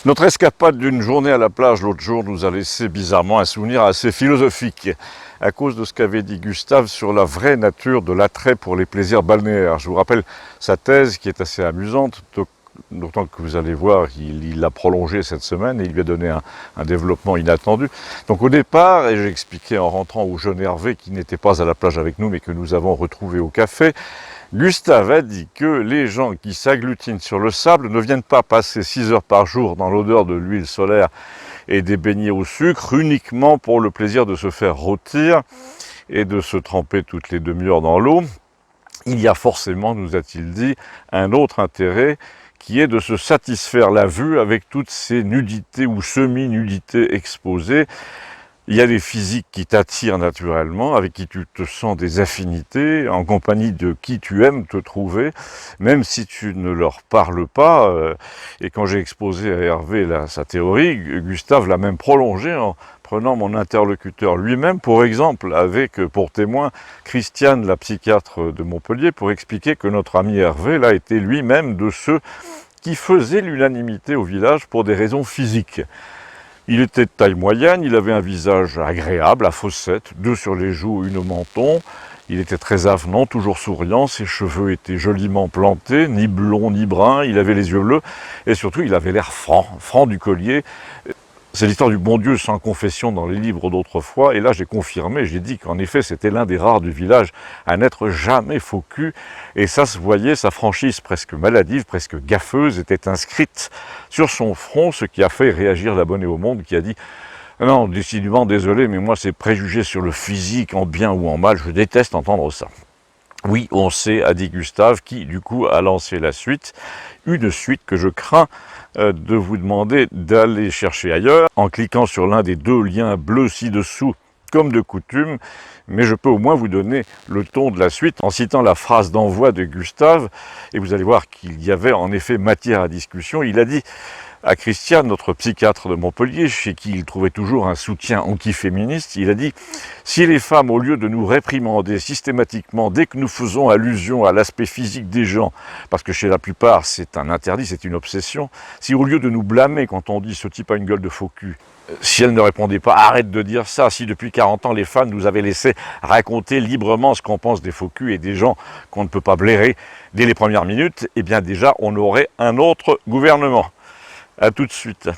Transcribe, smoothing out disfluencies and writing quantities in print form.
Notre escapade d'une journée à la plage l'autre jour nous a laissé bizarrement un souvenir assez philosophique à cause de ce qu'avait dit Gustave sur la vraie nature de l'attrait pour les plaisirs balnéaires. Je vous rappelle sa thèse qui est assez amusante, d'autant que vous allez voir, il l'a prolongée cette semaine et il lui a donné un développement inattendu. Donc au départ, et j'ai expliqué en rentrant au jeune Hervé qui n'était pas à la plage avec nous mais que nous avons retrouvé au café, Gustave a dit que les gens qui s'agglutinent sur le sable ne viennent pas passer 6 heures par jour dans l'odeur de l'huile solaire et des beignets au sucre uniquement pour le plaisir de se faire rôtir et de se tremper toutes les demi-heures dans l'eau. Il y a forcément, nous a-t-il dit, un autre intérêt qui est de se satisfaire la vue avec toutes ces nudités ou semi-nudités exposées. Il y a des physiques qui t'attirent naturellement, avec qui tu te sens des affinités, en compagnie de qui tu aimes te trouver, même si tu ne leur parles pas. Et quand j'ai exposé à Hervé sa théorie, Gustave l'a même prolongée en prenant mon interlocuteur lui-même, pour exemple, avec pour témoin Christiane, la psychiatre de Montpellier, pour expliquer que notre ami Hervé, là, était lui-même de ceux qui faisaient l'unanimité au village pour des raisons physiques. Il était de taille moyenne, il avait un visage agréable, à fossettes, 2 sur les joues, 1 au menton. Il était très avenant, toujours souriant, ses cheveux étaient joliment plantés, ni blonds ni bruns, il avait les yeux bleus, et surtout il avait l'air franc du collier. C'est l'histoire du bon Dieu sans confession dans les livres d'autrefois, et là j'ai confirmé, j'ai dit qu'en effet c'était l'un des rares du village à n'être jamais faux cul, et ça se voyait, sa franchise presque maladive, presque gaffeuse, était inscrite sur son front, ce qui a fait réagir l'abonné au Monde qui a dit « Non, décidément désolé, mais moi c'est préjugé sur le physique, en bien ou en mal, je déteste entendre ça ». Oui, on sait, a dit Gustave, qui du coup a lancé la suite, une suite que je crains de vous demander d'aller chercher ailleurs, en cliquant sur l'un des 2 liens bleus ci-dessous, comme de coutume, mais je peux au moins vous donner le ton de la suite en citant la phrase d'envoi de Gustave, et vous allez voir qu'il y avait en effet matière à discussion. Il a dit à Christiane, notre psychiatre de Montpellier, chez qui il trouvait toujours un soutien anti-féministe, il a dit « Si les femmes, au lieu de nous réprimander systématiquement dès que nous faisons allusion à l'aspect physique des gens, parce que chez la plupart c'est un interdit, c'est une obsession, si au lieu de nous blâmer quand on dit « ce type a une gueule de faux cul », si elles ne répondaient pas « arrête de dire ça », si depuis 40 ans les femmes nous avaient laissé raconter librement ce qu'on pense des faux culs et des gens qu'on ne peut pas blairer dès les premières minutes, eh bien déjà on aurait un autre gouvernement. À tout de suite.